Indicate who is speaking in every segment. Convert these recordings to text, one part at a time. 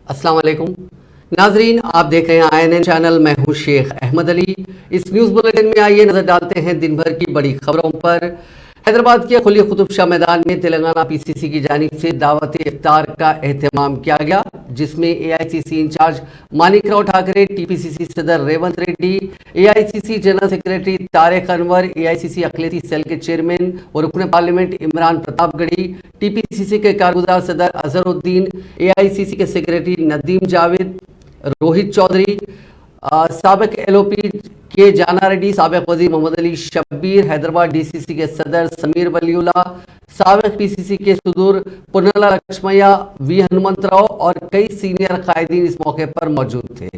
Speaker 1: अस्सलाम वालेकुम नाजरीन, आप देख रहे हैं INN चैनल। मैं हूं शेख अहमद अली। इस न्यूज़ बुलेटिन में आइए नजर डालते हैं दिन भर की बड़ी खबरों पर। हैदराबाद के खुली कुतुब शाह मैदान में तेलंगाना PCC की जानिब से दावत इफ्तार का एहतमाम किया गया, जिसमें AICC incharge Manikrao Thakre, TPCC सदर Revanth Reddy, AICC general secretary Tariq Anwar, AICC अखिलेशी सेल के चेयरमैन और रुकन पार्लियामेंट इमरान प्रतापगढ़ी, TPCC के कारगुजार सदर अजहरुद्दीन, AICC के सेक्रेटरी नदीम जावेद, रोहित चौधरी, साबिक LOP के जाना रेड्डी, साबिक वजीर मोहम्मद अली शब्बीर, हैदराबाद DCC के सदर समीर वलीउल्लाह, साबिक PCC के सुदूर पुन्नला लक्ष्मैया, V हनुमंतराव और कई सीनियर कायदीन इस मौके पर मौजूद थे।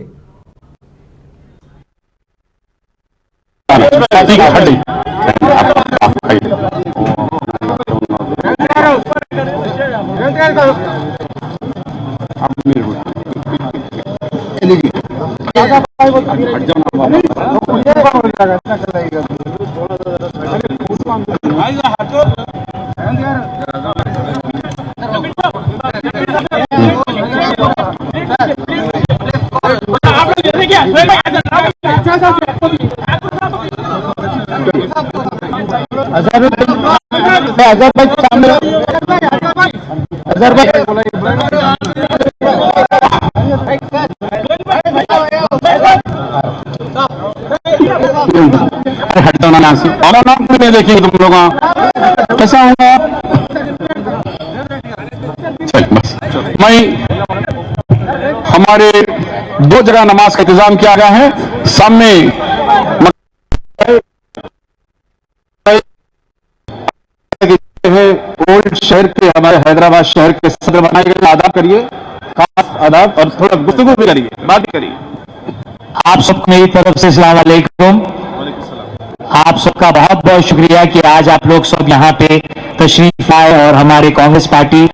Speaker 2: देखिए तुम लोग कैसा होगा। मैं हमारे 2 जगह नमाज का इंतजाम किया गया है। सामने ओल्ड शहर के हमारे हैदराबाद शहर के सदर बनाए गए। आदाब करिए, खास आदाब, और थोड़ा गुफ्तगू भी करिए, बात भी करिए।
Speaker 3: आप सबको मेरी तरफ से अस्सलाम वालेकुम। आप सबका बहुत बहुत शुक्रिया कि आज आप लोग सब यहाँ पे तशरीफ आए और हमारे कांग्रेस पार्टी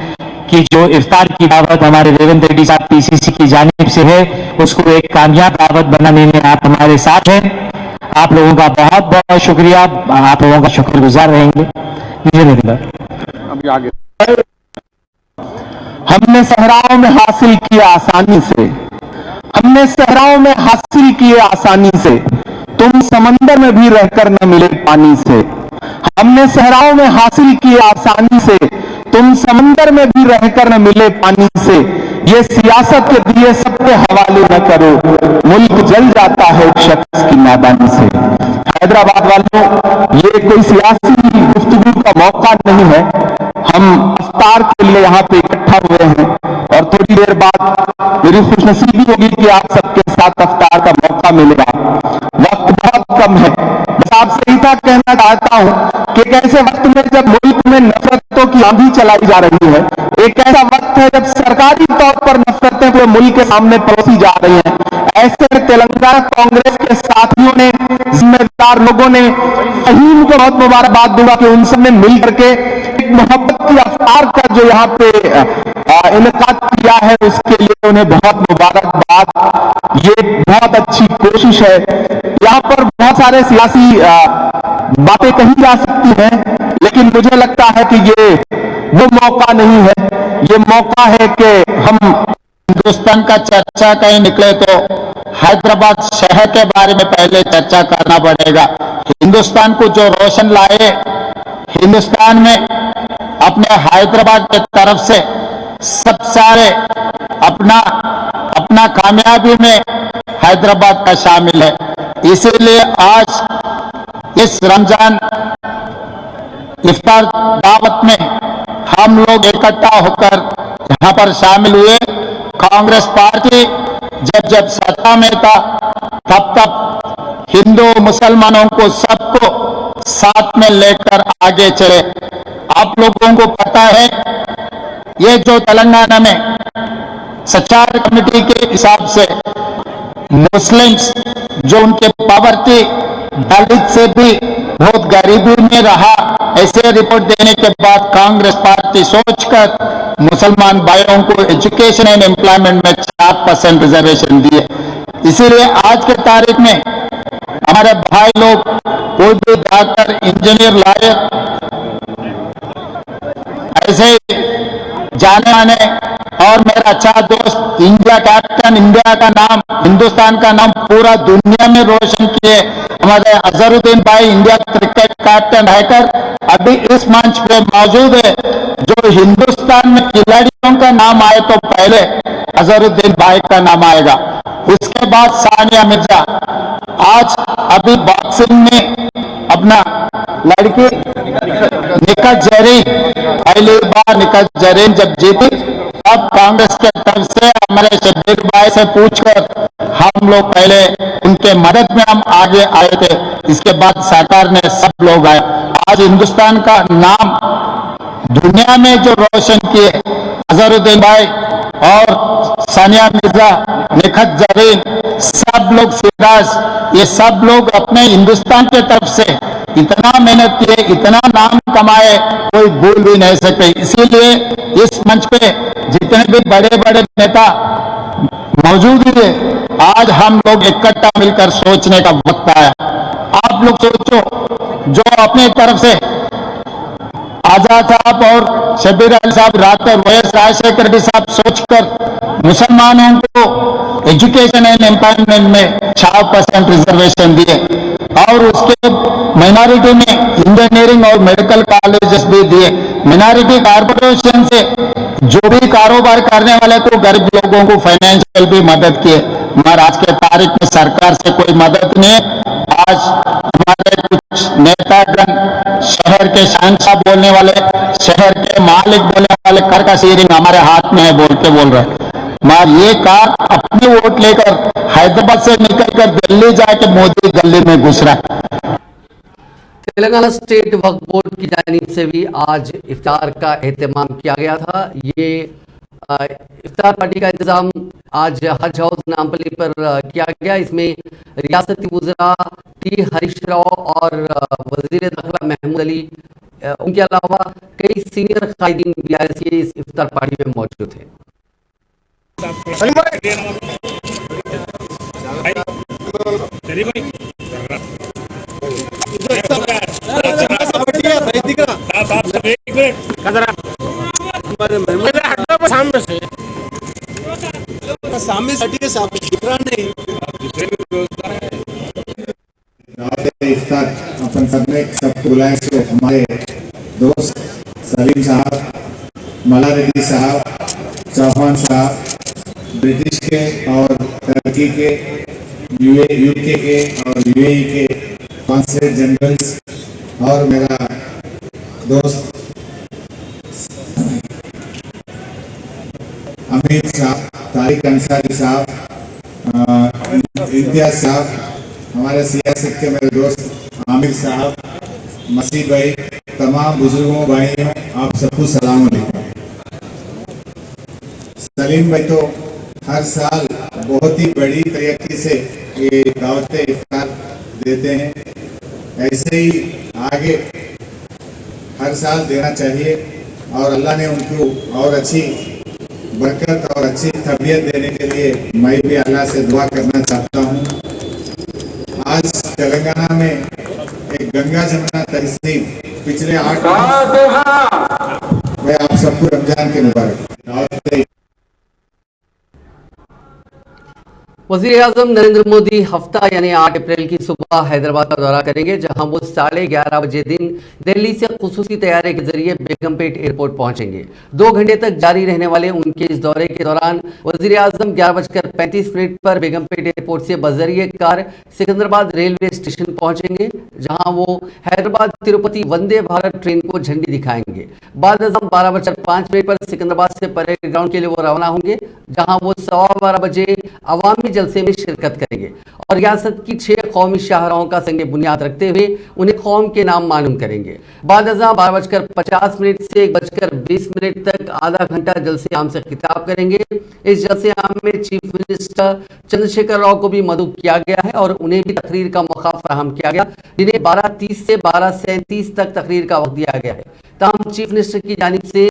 Speaker 3: की जो इफ्तार की दावत हमारे रेवंत रेड्डी साहब PCC की जानिब से है, उसको एक कामयाब दावत बनाने में आप हमारे साथ हैं। आप लोगों का बहुत बहुत शुक्रिया, आप लोगों का शुक्रगुजार रहेंगे।
Speaker 2: अभी आगे
Speaker 3: हमने सहराओं में हासिल किया आसानी से, हमने सहराओं में हासिल किए आसानी से, तुम समंदर में भी रहकर न मिले पानी से। हमने सहराओं में हासिल किए आसानी से, तुम समंदर में भी रहकर न मिले पानी से। ये सियासत के दिए सबके हवाले न करो, मुल्क जल जाता है एक शख्स की नादानी से। हैदराबाद वालों, ये कोई सियासी गुफ्तगू का मौका नहीं है। हम इफ्तार के लिए यहाँ पे इकट्ठा हुए हैं और थोड़ी देर बाद मेरी खुशनसीबी होगी कि आप सबके साथ इफ्तार का मौका मिलेगा। वक्त बहुत कम है। बस आपसे इतना कहना चाहता हूं कि एक ऐसे वक्त में जब मुल्क में नफरतों की आंधी चलाई जा रही है, एक ऐसा वक्त है जब सरकारी तौर पर नफरतें पूरे मुल्क के सामने परोसी जा रही हैं, ऐसे में तेलंगाना कांग्रेस के साथियों ने, जिम्मेदार लोगों ने, फहीम को बहुत मुबारकबाद दूंगा कि उन सबने मिल करके एक मोहब्बत की इफ्तार का जो यहाँ पे इनेकाद किया है, उसके लिए उन्हें बहुत मुबारकबाद। ये बहुत अच्छी कोशिश है। यहाँ पर बहुत सारे सियासी बातें कही जा सकती हैं, लेकिन मुझे लगता है कि ये वो मौका नहीं है। ये मौका है कि हम हिंदुस्तान का चर्चा कहीं निकले तो हैदराबाद शहर के बारे में पहले चर्चा करना पड़ेगा। हिंदुस्तान को जो रोशन लाए, हिंदुस्तान में अपने हैदराबाद की तरफ से सब सारे अपना कामयाबी में हैदराबाद का शामिल है। इसीलिए आज इस रमजान इफ्तार दावत में हम लोग इकट्ठा होकर यहाँ पर शामिल हुए। कांग्रेस पार्टी जब सत्ता में था, तब हिंदू मुसलमानों को सबको साथ में लेकर आगे चले। आप लोगों को पता है, ये जो तेलंगाना में सचार कमेटी के हिसाब से मुस्लिम्स जो उनके पावर्टी दलित से भी बहुत गरीबी में रहा, ऐसे रिपोर्ट देने के बाद कांग्रेस पार्टी सोचकर मुसलमान भाइयों को एजुकेशन एंड एम्प्लॉयमेंट में 4% रिजर्वेशन दिए। इसीलिए आज के तारीख में हमारे भाई लोग कोई भी डॉक्टर, इंजीनियर, लॉयर, ऐसे जाने आने और और मेरा अच्छा दोस्त इंडिया कैप्टन, इंडिया का नाम, हिंदुस्तान का नाम पूरा दुनिया में रोशन किए हमारे अजहरुद्दीन भाई, इंडिया क्रिकेट कैप्टन रहकर अभी इस मंच पे मौजूद है। जो हिंदुस्तान में खिलाड़ियों का नाम आए तो पहले अजहरुद्दीन भाई का नाम आएगा, उसके बाद सानिया मिर्जा। आज अभी बॉक्सिंग में अपना लड़की निखत जरीन, पहली बार निखत जरीन जब जीती, अब कांग्रेस के तरफ से हमारे शब्बीर भाई से पूछकर हम लोग पहले उनके मदद में हम आगे आए थे, इसके बाद सरकार ने सब लोग आए। आज हिंदुस्तान का नाम दुनिया में जो रोशन किए अजहरुद्दीन भाई और सानिया मिर्जा, निखत जरीन, सब लोग, सिराज, ये सब लोग अपने हिंदुस्तान के तरफ से इतना मेहनत किए, इतना नाम कमाए, कोई भूल भी नहीं सकते। इसीलिए इस मंच पे जितने भी बड़े बड़े नेता मौजूद है, आज हम लोग इकट्ठा मिलकर सोचने का वक्त आया। आप लोग सोचो, जो अपनी तरफ से आजाद साहब और शब्बीर अली साहब, डॉक्टर वाईएस राजशेखर रेड्डी साहब सोचकर मुसलमानों को एजुकेशन एंड एम्पावरमेंट में 6% रिजर्वेशन दिए और उसके माइनॉरिटी में इंजीनियरिंग और मेडिकल कॉलेजेस भी दिए। माइनॉरिटी कॉर्पोरेशन से जो भी कारोबार करने वाले तो गरीब लोगों को फाइनेंशियल भी मदद किए, मगर आज के तारीख में सरकार से कोई मदद नहीं है। आज हमारे कुछ नेतागण शहर के शहंशाह बोलने वाले, शहर के मालिक बोलने वाले, कर का शेयरिंग हमारे हाथ में है बोल रहे हैं, मगर ये कार अपनी वोट लेकर हैदराबाद से निकलकर दिल्ली जाके मोदी गली में घुस रहा है।
Speaker 1: तेलंगाना स्टेट वक्फ बोर्ड की जानिब से भी आज इफ्तार का एहतमाम किया गया था। ये इफ्तार पार्टी का इंतजाम आज हज हाउस नामपल्ली पर किया गया। इसमें रियासती वज़रा टी हरीश राव और वजीर दाखिला महमूद अली, उनके अलावा कई सीनियर कायदीन BRC इस इफ्तार पार्टी में मौजूद थे।
Speaker 4: इफ्तार अपन सबने सबको बुलाए, सो हमारे दोस्त सलीम साहब, मला रेड्डी साहब, चौहान साहब, ब्रिटिश के और टर्की के, यूके के और UAE के कॉन्सुलेट जनरल्स, और मेरा दोस्त अमीर साहब, तारिक अंसारी साहब, इम्तियाज साहब, हमारे सियासत के मेरे दोस्त आमिर साहब, मसीह भाई, तमाम बुजुर्गों भाइयों, आप सबको सलाम अलैकुम। सलीम भाई तो हर साल बहुत ही बड़ी तरीके से ये दावत इफ्तार देते हैं, ऐसे ही आगे हर साल देना चाहिए और अल्लाह ने उनको और अच्छी बरकत और अच्छी तबीयत देने के लिए मैं भी अल्लाह से दुआ करना चाहता हूँ। आज तेलंगाना में एक गंगा जमुना तहसील पिछले 8 मैं आप सबको रमजान के मुबारक।
Speaker 1: वज़ीर आज़म नरेंद्र मोदी हफ्ता यानी 8 अप्रैल की सुबह हैदराबाद का दौरा करेंगे, जहां वो 11:30 बजे दिन दिल्ली से खुसूसी तैयारी के जरिए बेगमपेट एयरपोर्ट पहुंचेंगे। 2 घंटे तक जारी रहने वाले उनके इस दौरे के दौरान वज़ीर आज़म 11:35 पर बेगमपेट एयरपोर्ट से बजरिए कार सिकंदराबाद रेलवे स्टेशन पहुंचेंगे, जहां वो हैदराबाद तिरुपति वंदे भारत ट्रेन को झंडी दिखाएंगे। बाद अज़म 12:05 पर सिकंदराबाद से परेड ग्राउंड के लिए वो रवाना होंगे, जहां वो 12:15 बजे अवामी जलसे में शिरकत करेंगे और रियासत की 6 कौमी शाहराहों का संग बुनियाद रखते हुए उन्हें कौम के नाम मालूम करेंगे। बाद अज़ां 12:50 से 1:20 तक आधा घंटा जलसे आम से खिताब करेंगे। इस जलसे आम में चीफ मिनिस्टर चंद्रशेखर राव को भी मदऊ किया गया है और उन्हें भी तकरीर का मौका फराहम किया गया, जिन्हें 12:30 से 12:37 तक तकरीर का वक्त दिया गया है। ताहम चीफ मिनिस्टर की जानिब से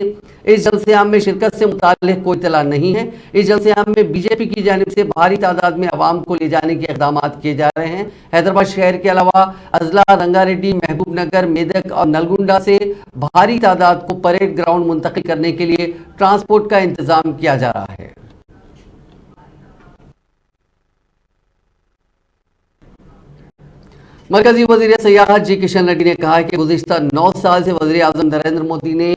Speaker 1: इस जलसे-आम में शिरकत से मुताल्लिक कोई इत्तला नहीं है। इस जलसे-आम में बीजेपी की जानिब से भारी तादाद में अवाम को ले जाने के इक़दाम किए जा रहे हैं। हैदराबाद शहर के अलावा अजला, रंगारेड्डी, महबूब नगर, मेदक और नलगुंडा से भारी तादाद को परेड ग्राउंड मुंतकिल करने के लिए ट्रांसपोर्ट का इंतजाम किया जा रहा है। मरकजी वजीर सयाहत जी किशन रेड्डी ने कहा है कि गुज़िश्ता 9 साल से वज़ीर आज़म नरेंद्र मोदी ने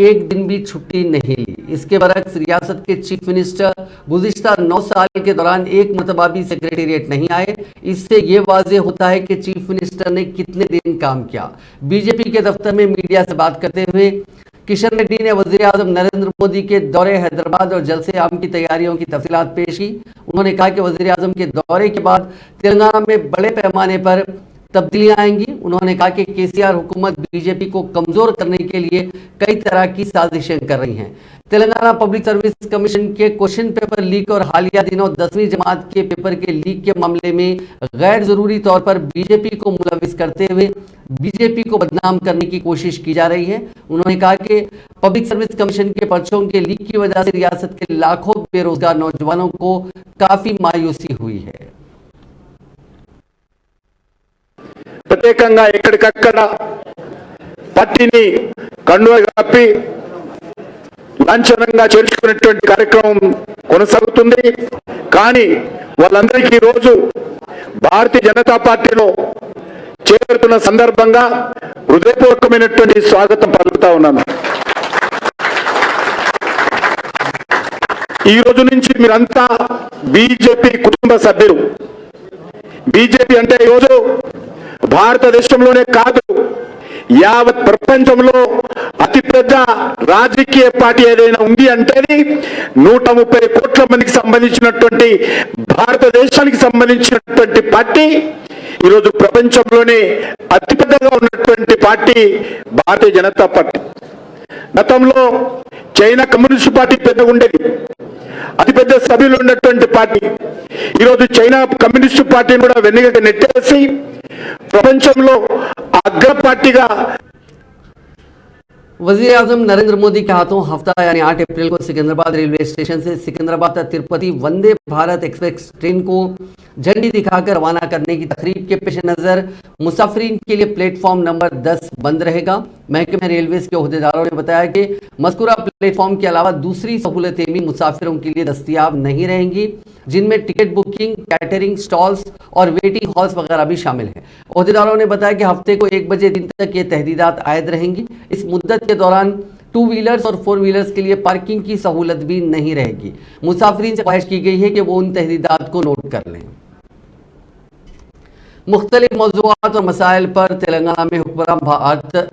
Speaker 1: एक दिन भी छुट्टी नहीं ली। इसके बरक्स रियासत के चीफ मिनिस्टर गुज़िश्ता 9 साल के दौरान एक मरतबा भी सेक्रेटेरिएट नहीं आए। इससे ये वाज़ेह होता है कि चीफ मिनिस्टर ने कितने दिन काम किया। बीजेपी के दफ्तर में मीडिया से बात करते हुए किशन रेड्डी ने वज़ीर आज़म नरेंद्र मोदी के दौरे हैदराबाद और जलसे आम की तैयारियों की तफसीलात पेश की। उन्होंने कहा कि वज़ीर आज़म के दौरे के बाद तेलंगाना में बड़े पैमाने पर तब्दीलियां आएंगी। उन्होंने कहा कि केसीआर हुकूमत बीजेपी को कमजोर करने के लिए कई तरह की साजिशें कर रही हैं। तेलंगाना पब्लिक सर्विस कमीशन के क्वेश्चन पेपर लीक और हालिया दिनों 10वीं जमात के पेपर के लीक के मामले में गैर जरूरी तौर पर बीजेपी को मुलविस करते हुए बीजेपी को बदनाम करने की कोशिश की जा रही है। उन्होंने कहा कि पब्लिक सर्विस कमीशन के पर्चों के लीक की वजह से रियासत के लाखों बेरोजगार नौजवानों को काफी मायूसी हुई है।
Speaker 5: ప్రత్యేకంగా ఎక్కడికక్కడ పార్టీని కండువా కప్పి లాంఛనంగా చేర్చుకునేటువంటి కార్యక్రమం కొనసాగుతుంది. కానీ వాళ్ళందరికీ రోజు భారతీయ జనతా పార్టీలో చేరుతున్న సందర్భంగా హృదయపూర్వకమైనటువంటి స్వాగతం పలుకుతా ఉన్నాను. ఈ రోజు నుంచి మీరంతా బీజేపీ కుటుంబ సభ్యులు. బీజేపీ అంటే ఈరోజు భారతదేశంలోనే కాదు యావత్ ప్రపంచంలో అతిపెద్ద రాజకీయ పార్టీ ఏదైనా ఉంది అంటే 130 కోట్ల మందికి సంబంధించినటువంటి భారతదేశానికి సంబంధించినటువంటి పార్టీ ఈరోజు ప్రపంచంలోనే అతిపెద్దగా ఉన్నటువంటి పార్టీ భారతీయ జనతా పార్టీ. గతంలో చైనా కమ్యూనిస్ట్ పార్టీ పెద్దగా ఉండేది, అతిపెద్ద సభ్యులు ఉన్నటువంటి పార్టీ. ఈరోజు చైనా కమ్యూనిస్ట్ పార్టీని కూడా వెన్నగకి నెట్టేసి ప్రపంచంలో అగ్ర పార్టీగా
Speaker 1: वज़ीर आज़म नरेंद्र मोदी के हाथों हफ्ता यानी 8 अप्रैल को सिकंदराबाद रेलवे स्टेशन से सिकंदराबाद तक तिरुपति वंदे भारत एक्सप्रेस ट्रेन को झंडी दिखाकर रवाना करने की तकरीब के पेश नज़र मुसाफिरीन के लिए प्लेटफॉर्म नंबर 10 बंद रहेगा। महकमे रेलवेज के ओहदेदारों ने बताया कि मज़कूरा प्लेटफॉर्म के अलावा दूसरी सहूलतें भी मुसाफिरों के लिए दस्तियाब नहीं रहेंगी, जिनमें टिकट बुकिंग, कैटरिंग, स्टॉल्स और वेटिंग हॉल्स वगैरह भी शामिल हैं। ओहदेदारों ने बताया कि हफ्ते को 1 बजे दिन तक ये तहदीदात आयद रहेंगी। इस मुद्दत के दौरान 2 व्हीलर्स और 4 व्हीलर्स के लिए पार्किंग की सहूलत भी नहीं रहेगी। मुसाफिरीन से ख्वाहिश की गई है कि वो उन तहदीदात को नोट कर लें। मुख्तलिफ मौज़ूआत और मसाइल पर तेलंगाना में हुक्मरान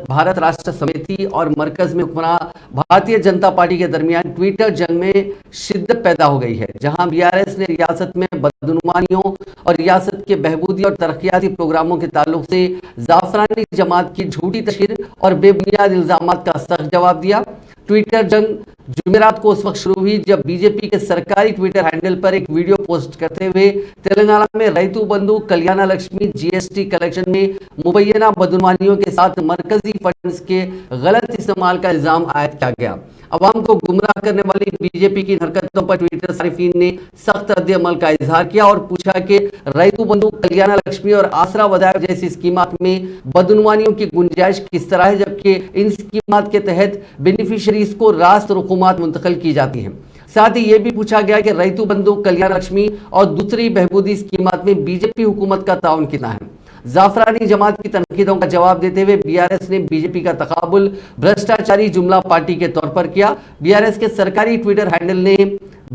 Speaker 1: भारत राष्ट्र समिति और मरकज में हुक्मरान भारतीय जनता पार्टी के दरमियान ट्विटर जंग में शिद्दत पैदा हो गई है, जहां बीआरएस ने रियासत में बदनुमानियों और रियासत के बहबूदी और तरक्याती प्रोग्रामों के ताल्लुक से जाफरानी जमात की झूठी तशहीर और बेबुनियाद इल्जामात का सख्त जवाब दिया। ट्विटर जंग जुमेरात को उस वक्त शुरू हुई जब बीजेपी के सरकारी ट्विटर हैंडल पर एक वीडियो पोस्ट करते हुए तेलंगाना में रैतु बंधु कल्याण लक्ष्मी जीएसटी कलेक्शन में मुबैना बदनुमानियों के साथ मरकजी फंड्स के गलत इस्तेमाल का इल्जाम आयद किया गया। अवाम को गुमराह करने वाली बीजेपी की हरकतों पर ट्विटर सारिफीन ने सख्त रद्द-ए-अमल का इजहार किया और पूछा कि रैतु बंधु कल्याण लक्ष्मी और आसरा वदायफ जैसी स्कीमात में बदनुमानियों की गुंजाइश किस तरह है, जबकि इन स्कीमात के तहत बेनिफिशरीज को रास्त रुकुमात मुंतकिल की जाती हैं। साथ ही ये भी पूछा गया कि रैतु बंधु कल्याण लक्ष्मी और दूसरी बहबूदी स्कीमात में बीजेपी हुकूमत का ताउन कितना है। जाफरानी जमात की तनकीदों का जवाब देते हुए बीआरएस ने बीजेपी का तकाबुल भ्रष्टाचारी जुमला पार्टी के तौर पर किया। बीआरएस के सरकारी ट्विटर हैंडल ने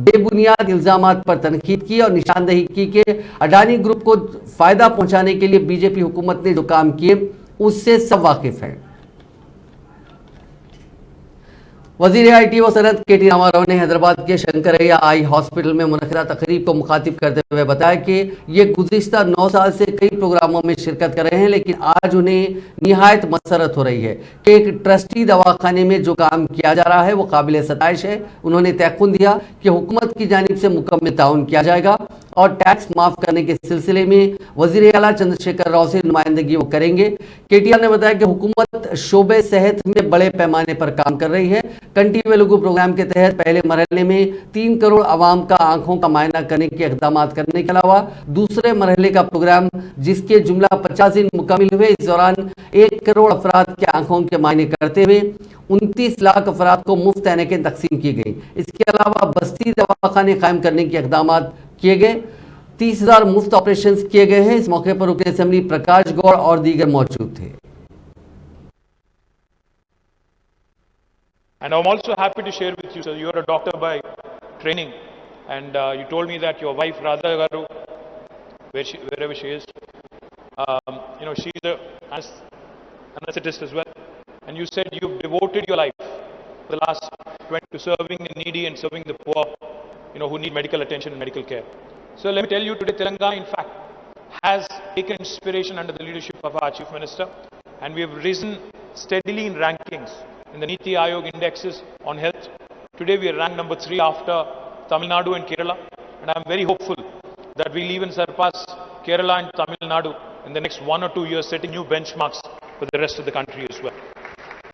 Speaker 1: बेबुनियाद इल्जामात पर तनकीद की और निशानदेही की कि अडानी ग्रुप को फायदा पहुंचाने के लिए बीजेपी हुकूमत ने जो काम किए उससे सब वाकिफ है। वजीर IT व सनत KT रामाराव ने हैदराबाद के शंकरैया आई हॉस्पिटल में मुनक़िदा तकरीब को मुखातिब करते हुए बताया कि ये गुज़िश्ता 9 साल से कई प्रोग्रामों में शिरकत कर रहे हैं, लेकिन आज उन्हें निहायत मसरत हो रही है कि एक ट्रस्टी दवाखाने में जो काम किया जा रहा है वो काबिल सताइश है। उन्होंने तयक़ुन दिया कि हुकूमत की जानिब से मुकम्मल ताउन किया जाएगा और टैक्स माफ करने के सिलसिले में वजीर आला चंद्रशेखर राव से नुमाइंदगी वो करेंगे। केटीआर ने बताया कि हुकूमत शोबे सेहत में बड़े पैमाने पर काम कर रही है। कंटी वेलुगु प्रोग्राम के तहत पहले मरहले में 3 करोड़ आवाम का आंखों का मायना करने के इकदाम करने के अलावा दूसरे मरहले का प्रोग्राम जिसके जुमला 50 दिन मुकम्मिल हुए, इस दौरान 1 करोड़ अफराद के आंखों के मायने करते हुए 29 लाख अफराद को मुफ्त ऐनकें तकसीम की गई। इसके अलावा बस्ती दवाखाने कायम करने के इकदाम किए गए। 30,000 मुफ्त ऑपरेशन किए गए हैं। इस मौके पर रुकन असेंबली प्रकाश गौड़ और दीगर मौजूद थे।
Speaker 6: And I'm also happy to share with you, sir, you're a doctor by training, and you told me that your wife Radha Garu, wherever she is, she's an anesthetist as well, and you said you've devoted your life for the last 20 to serving the needy and serving the poor, who need medical attention and medical care. So let me tell you, today Telangana, in fact, has taken inspiration under the leadership of our Chief Minister, and we have risen steadily in rankings in the Niti Aayog indexes on health. Today we are ranked number 3 after Tamil Nadu and Kerala, and I am very hopeful that we will even surpass Kerala and Tamil Nadu in the next 1 or 2 years, setting new benchmarks for the rest of the country as well.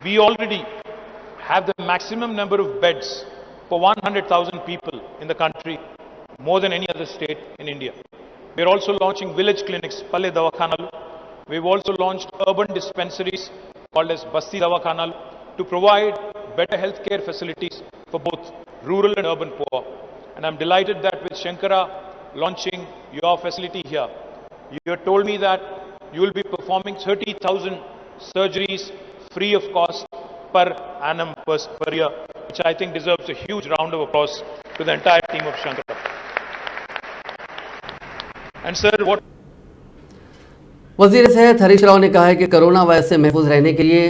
Speaker 6: We already have the maximum number of beds for 100,000 people in the country, more than any other state in India. We are also launching village clinics, Palle Davakhanalu. We have also launched urban dispensaries called as Basti Davakhanalu to provide better healthcare facilities for both rural and urban poor. And I'm delighted that with Shankara launching your facility here, you have told me that you will be performing 30,000 surgeries free of cost per annum per year, which I think deserves a huge round of applause to the entire team of Shankara. And sir, what
Speaker 1: वजीर सेहत हरीश राव ने कहा है कि corona virus से महफूज रहने के लिए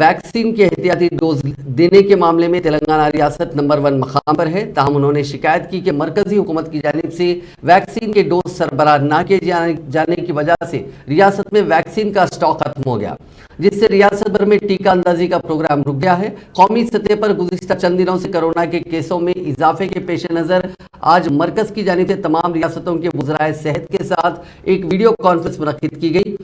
Speaker 1: वैक्सीन के एहतियाती डोज देने के मामले में तेलंगाना रियासत नंबर 1 मकाम पर है। ताहम उन्होंने शिकायत की कि मरकजी हुकूमत की जानिब से वैक्सीन के डोज सरबराह न किए जाने की वजह से रियासत में वैक्सीन का स्टॉक खत्म हो गया, जिससे रियासत भर में टीका अंदाजी का प्रोग्राम रुक गया है। कौमी सतह पर गुज़िश्ता चंद दिनों से कोरोना के केसों में इजाफे के पेश नज़र आज मरकज की जानिब से तमाम रियासतों के वज़राए सेहत के साथ एक वीडियो कॉन्फ्रेंस मुनक्किद की गई।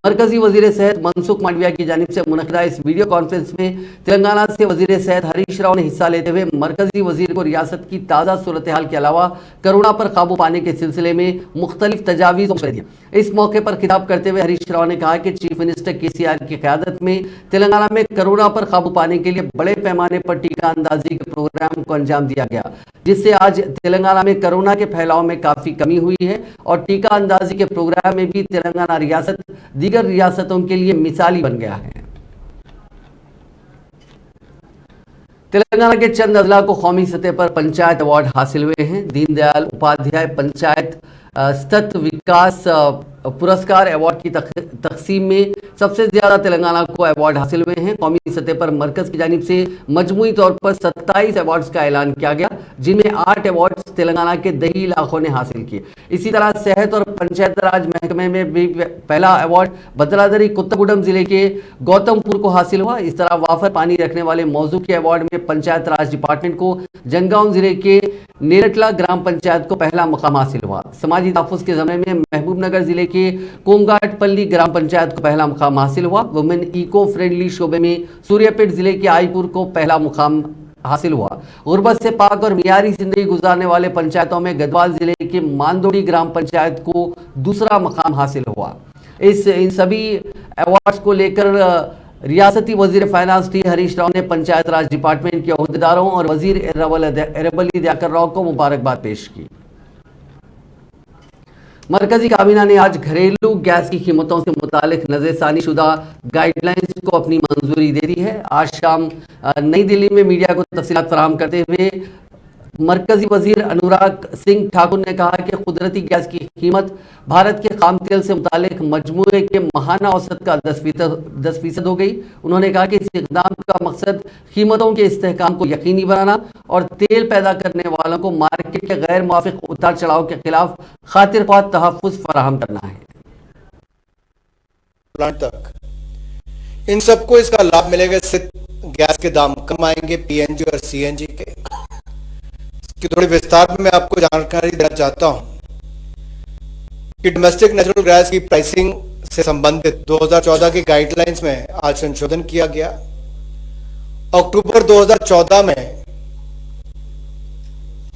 Speaker 1: मरकजी वजीर सेहत मनसुख मांडविया की जानिब से मुनक्किदा इस वीडियो कॉन्फ्रेंस में तेलंगाना से वजीर सेहत हरीश राव ने हिस्सा लेते हुए मरकजी वजीर को रियासत की ताज़ा सूरत हाल के अलावा कोरोना पर काबू पाने के सिलसिले में मुख्तलिफ तजावीज़ दिया। इस मौके पर खिताब करते हुए हरीश राव ने कहा कि चीफ मिनिस्टर KCR की क़यादत में तेलंगाना में कोरोना पर काबू पाने के लिए बड़े पैमाने पर टीका अंदाजी के प्रोग्राम को अंजाम दिया गया, जिससे आज तेलंगाना में कोरोना के फैलाव में काफ़ी कमी हुई है और टीका अंदाजी के प्रोग्राम में भी तेलंगाना रियासत दीगर रियासतों के लिए मिसाली बन गया है। तेलंगाना के चंद अजला को कौमी सतह पर पंचायत अवार्ड हासिल हुए हैं। दीनदयाल उपाध्याय पंचायत सतत विकास पुरस्कार अवार्ड की तकसीम में सबसे ज्यादा तेलंगाना को अवार्ड हासिल हुए हैं। कौमी सतह पर मरकज की जानिब से मजमूई तौर पर 27 अवार्ड्स का ऐलान किया गया, जिनमें 8 अवार्ड्स तेलंगाना के दही इलाकों ने हासिल किए। इसी तरह सेहत और पंचायत राज महकमे में भी पहला अवार्ड भद्रादरी कुत्तागुडम जिले के गौतमपुर को हासिल हुआ। इस तरह वाफर पानी रखने वाले मौजू के अवार्ड में पंचायत राज डिपार्टमेंट को जनगांव जिले के नेरटला ग्राम पंचायत को पहला मुकाम हासिल हुआ। समाजी तहफ़्फ़ुज़ के ज़मरे में महबूबनगर जिले के कोंगाटपल्ली ग्राम पंचायत को पहला मुकाम हासिल हुआ। वुमेन इको फ्रेंडली शोबे में सूर्यापेट जिले के आईपुर को पहला मुकाम हासिल हुआ। गुर्बत से पाक और मियारी जिंदगी गुजारने वाले पंचायतों में गढ़वाल जिले के मांदोड़ी ग्राम पंचायत को दूसरा मुकाम हासिल हुआ। इन सभी अवार्ड्स को लेकर रियासती वजीर फाइनेंस टी हरीश राव ने पंचायत राज डिपार्टमेंट के अहदेदारों और वजीर एरबली दयाकर राव को मुबारकबाद पेश की। मरकजी काबीना ने आज घरेलू गैस की कीमतों से मुतालिक नज़रसानी शुदा गाइडलाइंस को अपनी मंजूरी दे दी है। आज शाम नई दिल्ली में मीडिया को तफसीलात फराहम करते हुए मरकजी वजीर अनुराग सिंह ठाकुर ने कहा कि कुदरती गैस की कीमत भारत के खाम तेल से मुतालिक मजमूए के माहाना औसत का 10% हो गई। उन्होंने कहा कि इस इक़दाम का मकसद कीमतों के इस्तेहकाम को यकीनी बनाना और तेल पैदा करने वालों को मार्केट के गैर मुवाफिक उतार चढ़ाव के खिलाफ खातिर ख्वाह तहफ़्फ़ुज़ फराहम करना है।
Speaker 7: प्लांट तक इन सबको इसका लाभ मिलेगा। इससे गैस के दाम कम आएंगे, PNG और CNG के। इसकी थोड़ी विस्तार में मैं आपको जानकारी देना चाहता हूं कि डोमेस्टिक नेचुरल गैस की प्राइसिंग से संबंधित 2014 की गाइडलाइंस में आज संशोधन किया गया। अक्टूबर 2014 में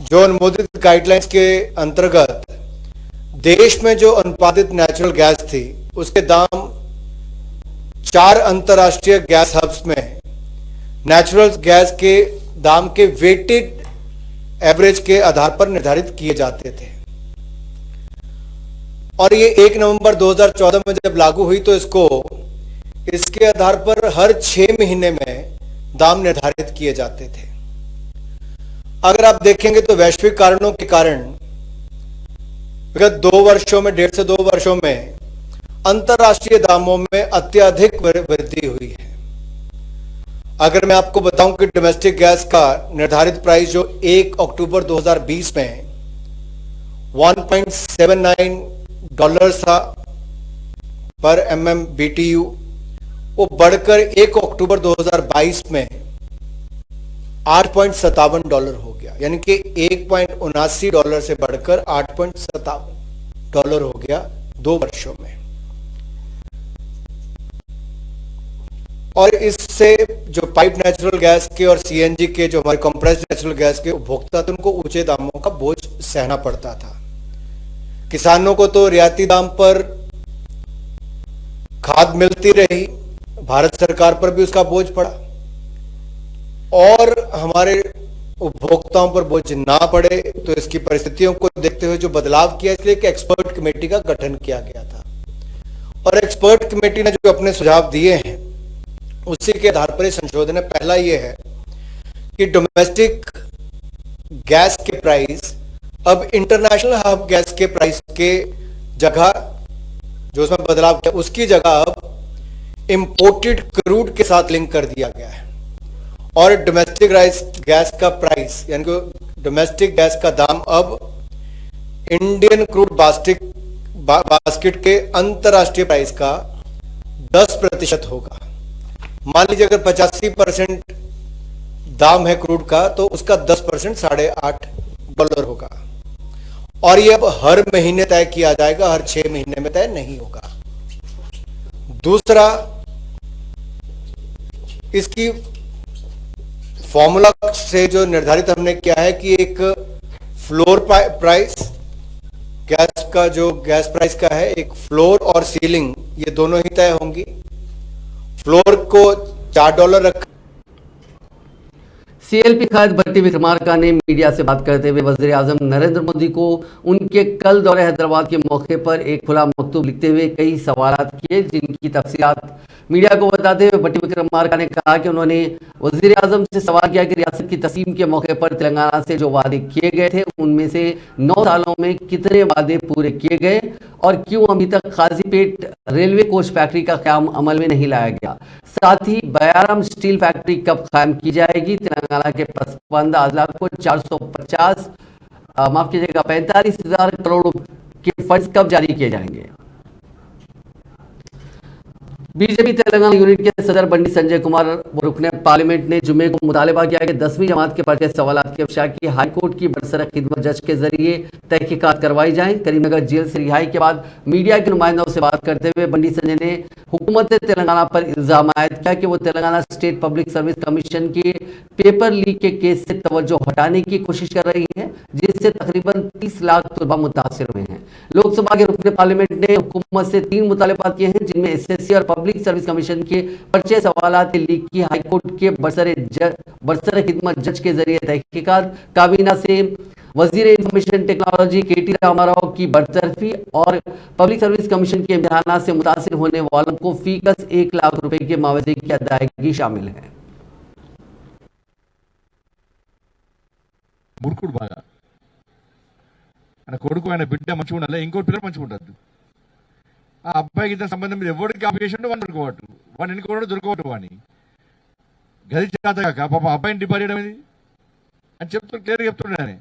Speaker 7: जो अनुमोदित गाइडलाइंस के अंतर्गत देश में जो अनुत्पादित नेचुरल गैस थी उसके दाम 4 अंतर्राष्ट्रीय गैस हब्स में नेचुरल गैस के दाम के वेटेड एवरेज के आधार पर निर्धारित किए जाते थे और ये 1 नवंबर 2014 में जब लागू हुई तो इसके आधार पर हर 6 महीने में दाम निर्धारित किए जाते थे। अगर आप देखेंगे तो वैश्विक कारणों के कारण विगत 2 वर्षों में 1.5 से 2 वर्षों में अंतर्राष्ट्रीय दामों में अत्यधिक वृद्धि हुई है। अगर मैं आपको बताऊं कि डोमेस्टिक गैस का निर्धारित प्राइस जो 1 अक्टूबर 2020 में $1.79 था पर MMBTU, वो बढ़कर 1 अक्टूबर 2022 में $8.57 हो गया, यानी कि $1.79 से बढ़कर $8.57 हो गया 2 वर्षों में। और इससे जो पाइप नेचुरल गैस के और CNG के जो हमारे कंप्रेस्ड नेचुरल गैस के उपभोक्ता थे उनको ऊंचे दामों का बोझ सहना पड़ता था। किसानों को तो रियायती दाम पर खाद मिलती रही, भारत सरकार पर भी उसका बोझ पड़ा और हमारे उपभोक्ताओं पर बोझ ना पड़े तो इसकी परिस्थितियों को देखते हुए जो बदलाव किया, इसलिए एक एक्सपर्ट कमेटी का गठन किया गया था और एक्सपर्ट कमेटी ने जो अपने सुझाव दिए हैं उसी के आधार पर संशोधन है। पहला यह है कि डोमेस्टिक गैस के प्राइस अब इंटरनेशनल हब गैस के प्राइस के जगह जो उसमें बदलाव किया उसकी जगह अब इंपोर्टेड क्रूड के साथ लिंक कर दिया गया है और डोमेस्टिक गैस का प्राइस यानी कि डोमेस्टिक गैस का दाम अब इंडियन क्रूड बास्केट के अंतर्राष्ट्रीय प्राइस का 10% होगा। मान लीजिए अगर 85% दाम है क्रूड का तो उसका 10% $8.5 होगा और ये अब हर महीने तय किया जाएगा, हर 6 महीने में तय नहीं होगा। दूसरा, इसकी फॉर्मूला से जो निर्धारित हमने किया है कि एक फ्लोर प्राइस गैस का जो गैस प्राइस का है, एक फ्लोर और सीलिंग ये दोनों ही तय होंगी। फ्लोर को $4 रखा।
Speaker 1: CLP खाद भट्टी विक्रमार्का ने मीडिया से बात करते हुए वज़ीर आज़म नरेंद्र मोदी को उनके कल दौरे हैदराबाद के मौके पर एक खुला मकतूब लिखते हुए कई सवालात किए, जिनकी तफसीलात मीडिया को बताते हुए भट्टी विक्रमार्का ने कहा कि उन्होंने वज़ीर आज़म से सवाल किया कि रियासत की तस्लीम के मौके पर तेलंगाना से जो वादे किए गए थे उनमें से 9 सालों में कितने वादे पूरे किए गए और क्यों अभी तक काजीपेट रेलवे कोच फैक्ट्री का क़याम अमल में नहीं लाया गया। साथ ही बयाराम स्टील फैक्ट्री कब कायम की जाएगी। तेलंगाना के पसमानदा अजला को 45,000 करोड़ के फंड्स कब जारी किए जाएंगे। बीजेपी तेलंगाना यूनिट के सदर बंडी संजय कुमार रुकने पार्लियामेंट ने जुमे को मुतालबा किया कि 10वीं जमात के पर्चे सवालात की अफशा की हाईकोर्ट की बरसर खिदमत जज के जरिए तहकीकात करवाई जाए। करीमनगर जेल से रिहाई के बाद मीडिया के नुमाइंदों से बात करते हुए बंडी संजय ने हुकूमत तेलंगाना पर इल्जाम आयद किया कि वो Telangana state public service commission के पेपर लीक के केस से तवज्जो हटाने की कोशिश कर रही है, जिससे तकरीबन 30 लाख तलबा मुतासिर हुए हैं। लोकसभा के रुकने पार्लियामेंट ने हुकूमत से 3 मुतालबात किए हैं, जिनमें SSC और पब्लिक सर्विस कमीशन के पर्चे सवालात लीक की हाईकोर्ट के बरसर खिदमत जज के जरिए तहकीकात, काबीना से वजीर इंफॉर्मेशन टेक्नोलॉजी KT रामाराव की बरतरफी और पब्लिक सर्विस कमीशन के इम्तिहानात से मुतासिर होने वालों को फीकस 1 लाख रुपए के मुआवजे की अदायगी शामिल है।
Speaker 2: మురుకుడు బాగా ఆయన కొడుకు ఆయన బిడ్డ మంచిగా ఉండాలి, ఇంకో పిల్లలు మంచిగా ఉండద్దు. ఆ అబ్బాయికి ఇంత సంబంధం మీద ఎవరికి అప్లికేషన్ వాడిని దొరకవట్టు, వాడిని ఎన్నుకోవడం దొరకవట్టు, వాడిని గది చేతగా పాప అబ్బాయిని డిపార్ చేయడం ఇది అని చెప్తూ క్లియర్గా చెప్తుండే ఆయన.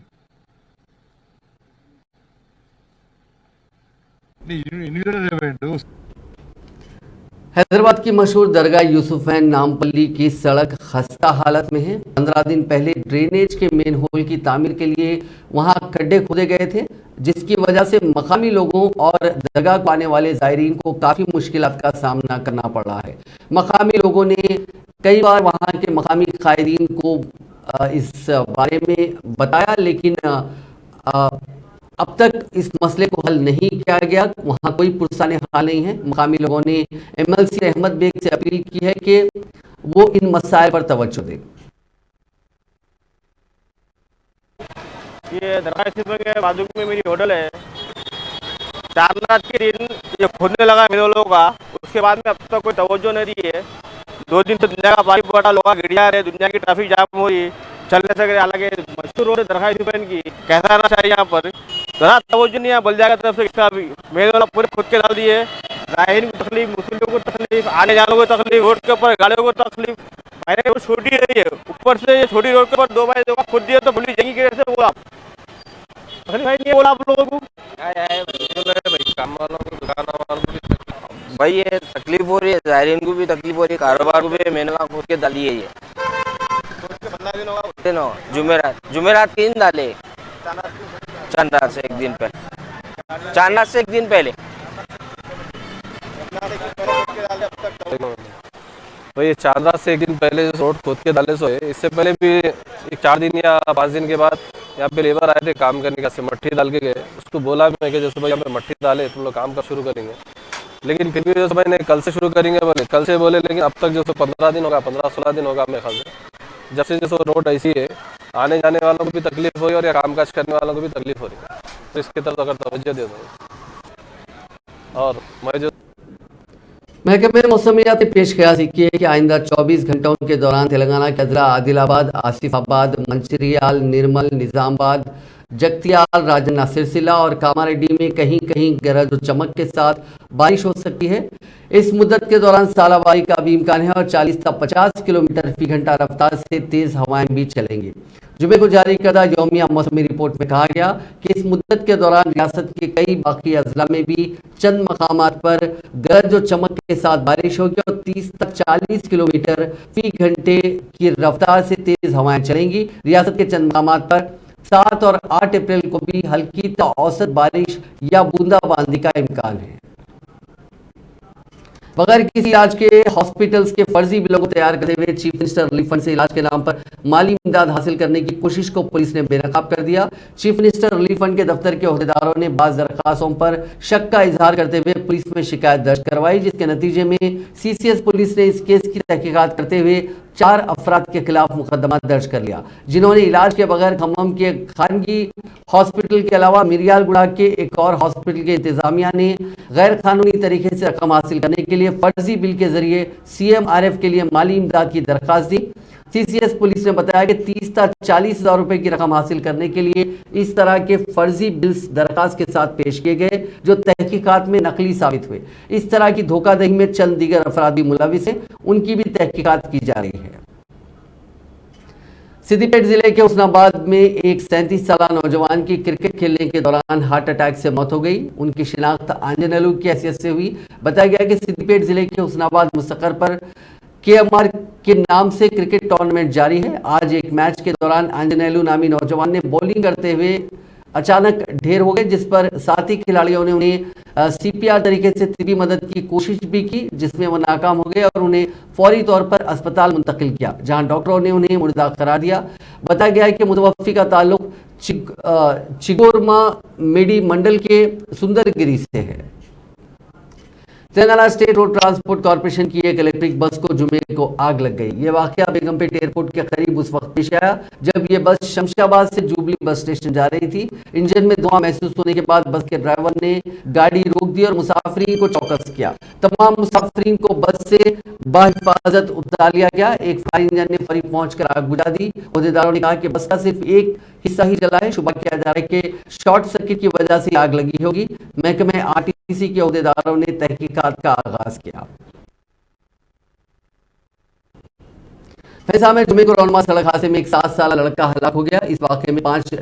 Speaker 1: हैदराबाद की मशहूर दरगाह यूसुफैन नामपल्ली की सड़क खस्ता हालत में है। 15 दिन पहले ड्रेनेज के मेन होल की तामीर के लिए वहां खड्डे खोदे गए थे। जिसकी वजह से मकामी लोगों और दरगाह को आने वाले ज़ायरीन को काफ़ी मुश्किलात का सामना करना पड़ रहा है। मकामी लोगों ने कई बार वहाँ के मकामी कायदीन को इस बारे में बताया, लेकिन अब तक इस मसले को हल नहीं किया गया। वहाँ कोई पुरसाने हाल नहीं है। मकामी लोगों ने MLC रहमत बेग से अपील की है कि वो इन मसाइल पर तवज्जो दें।
Speaker 8: ये दरगाह शरीफ के बाजू में मेरी होटल है। चारनाथ के दिन ये खोदने लगा मेरे लोगों का, उसके बाद में अब तक कोई तवज्जो नहीं दी है। 2 दिन से दुनिया का पानी पड़ा, लोग गिड़िया रहे, दुनिया की ट्रैफिक जाम हो रही, चल नहीं सके। हालांकि मशहूर रोड है दरगाह शरीफ की, कैसा रहना चाहिए यहाँ पर जरा तवज्जो नहीं है बल्दिया की तरफ से। इसका भी मेरे वाला पूरे खुद के डाल दिए। ज़ाहिरीन को तकलीफ, मुस्लिमों को तकलीफ, आने जाने को तकलीफ, रोड के ऊपर गाड़ियों को तकलीफ। मैंने वो छोटी रही है, ऊपर से ये छोटी रोड के ऊपर 2 बाई 2 का खुद दिए तो भूली जंगी कैसे बोला भाई, नहीं बोला आप लोगों को भाई, काम वालों को, दुकान वालों को भाई ये तकलीफ हो रही है, ज़ाहिरीन को भी तकलीफ हो रही है, कारोबार को भी। मैंने खुद के डाली है ये जुमेरात के दिन डाले, चांदरात से 1 दिन पहले, चांदरात से 1 दिन पहले।
Speaker 9: तो ये चांदरात से 1 दिन पहले जो रोड खोद के डाले सो है, इससे पहले भी 4 दिन या 5 दिन के बाद यहाँ पे लेबर आए थे काम करने का, मट्टी डाल के गए। उसको बोला मैं कि जैसे भाई यहाँ पे मट्टी डाले, तुम लोग काम का शुरू करेंगे। लेकिन फिर भी जैसे भाई ने कल से शुरू करेंगे बोले, कल से बोले, लेकिन अब तक जैसे 15 दिन होगा, 15-16 दिन होगा मेरे ख्याल से। जब से जैसे रोड ऐसी है, आने जाने वालों को भी तकलीफ हो रही है और या कामकाज करने वालों को भी तकलीफ हो रही है। तो इसकी तरफ अगर तवज्जो दे दो। और मैं जो
Speaker 1: महकमे मौसमियात ने पेश कयासी की है कि आइंदा 24 घंटों के दौरान तेलंगाना के अजला आदिलाबाद, आसिफाबाद, मंचिरियाल, निर्मल, निजामाबाद, जगतियाल, राजन्ना सिरसिला और कामारेड्डी में कहीं कहीं गरज और चमक के साथ बारिश हो सकती है। इस मुद्दत के दौरान सालाबारी का भी इम्कान है और 40 से 50 किलोमीटर फी घंटा रफ्तार से तेज हवाएं भी चलेंगी। जुमे को जारी करदा यौमिया मौसमी रिपोर्ट में कहा गया कि इस मुद्दत के दौरान रियासत के कई बाकी अजला में भी चंद मकामात पर गरज और चमक के साथ बारिश होगी और 30 तक 40 किलोमीटर फी घंटे की रफ्तार से तेज हवाएं चलेंगी। रियासत के चंद मकामात पर 7 और 8 अप्रैल को भी हल्की तो औसत बारिश या बूंदाबांदी का इम्कान है। बगैर किसी इलाज के हॉस्पिटल्स के फर्जी बिलों को तैयार करते हुए चीफ मिनिस्टर रिलीफ फंड से इलाज के नाम पर माली इमदाद हासिल करने की कोशिश को पुलिस ने बेनकाब कर दिया। चीफ मिनिस्टर रिलीफ फंड के दफ्तर के ओहदेदारों ने बाज़ दरखास्तों पर शक का इजहार करते हुए पुलिस में शिकायत दर्ज करवाई, जिसके नतीजे में CCS पुलिस ने इस केस की तहकीकात करते हुए 4 अफराद के खिलाफ मुकदमा दर्ज कर लिया, जिन्होंने इलाज के बगैर खम्मम के खानगी हॉस्पिटल के अलावा मिरियालगुड़ा के एक और हॉस्पिटल के इंतजामिया ने गैर कानूनी तरीके से रकम हासिल करने के लिए फर्जी बिल के जरिए CMRF के लिए माली इमदाद की दरखास्त दी। CCS पुलिस ने बताया कि 30 से 40 हज़ार रुपए की रकम हासिल करने के लिए इस तरह के फर्जी बिल्स दरखास्त के साथ पेश किए गए, जो तहकीकात में नकली साबित हुए। इस तरह की धोखाधड़ी में चंद दीगर अफराद भी मुलविस हैं, उनकी भी तहकीकात की जा रही है। सिद्दीपेट जिले के हुस्नाबाद में एक 37 साल नौजवान की क्रिकेट खेलने के दौरान हार्ट अटैक से मौत हो गई। उनकी शिनाख्त आंजनेलू की हैसियत से हुई। बताया गया कि सिद्दीपेट जिले के हुस्नाबाद मुस्तकर पर KMR के नाम से क्रिकेट टूर्नामेंट जारी है। आज एक मैच के दौरान आंजनेलू नामी नौजवान ने बॉलिंग करते हुए अचानक ढेर हो गए, जिस पर साथी खिलाड़ियों ने उन्हें CPR तरीके से तिबी मदद की कोशिश भी की, जिसमें वो नाकाम हो गए और उन्हें फौरी तौर पर अस्पताल मुंतकिल किया, जहां डॉक्टरों ने उन्हें मुर्दा करार दिया। बताया गया है कि मुतवफ़्फ़ी का ताल्लुक चिगोरमा मेडी मंडल के सुंदरगिरी से है। Telangana state road transport corporation की एक इलेक्ट्रिक बस को जुमे को आग लग गई। ये वाकया बेगमपेट एयरपोर्ट के करीब उस वक्त पेश आया जब ये बस शमशाबाद से जुबली बस स्टेशन जा रही थी। इंजन में धुआं महसूस होने के बाद बस के ड्राइवर ने गाड़ी रोक दी और मुसाफिरीन को चौकस किया। तमाम मुसाफिरीन को बस से बाहिफाजत उतार लिया गया। एक फायर इंजन ने फौरी पहुंचकर आग बुझा दी। ओहदेदारों ने कहा कि बस का सिर्फ एक हिस्सा ही जला है। शुबा किया जा रहा है कि शॉर्ट सर्किट की वजह से आग लगी होगी। महकमे RTC के ओहदेदारों ने तहकीकात का आगाज किया। फैजा में जुमे को रौनमा सड़क हादसे में एक 7 साल लड़का हलाक हो गया। इस वाकये में 5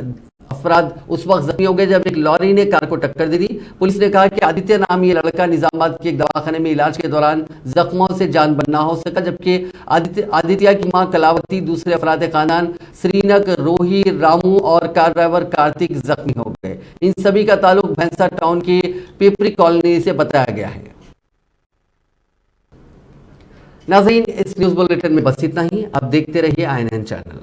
Speaker 1: अफराद उस वक्त जख्मी हो गए जब एक लॉरी ने कार को टक्कर दे दी। पुलिस ने कहा कि आदित्य नाम ये लड़का निजामाबाद के एक दवाखाने में इलाज के दौरान जख्मों से जान बन ना हो सका, जबकि आदित्य की मां कलावती, दूसरे अफराद खानदान श्रीनक, रोही, रामू और कार ड्राइवर कार्तिक जख्मी हो गए। इन सभी का ताल्लुक भैंसा टाउन की पिपरी कॉलोनी से बताया गया है। नाज़रीन, इस न्यूज़ बुलेटिन में बस इतना ही। आप देखते रहिए INN चैनल।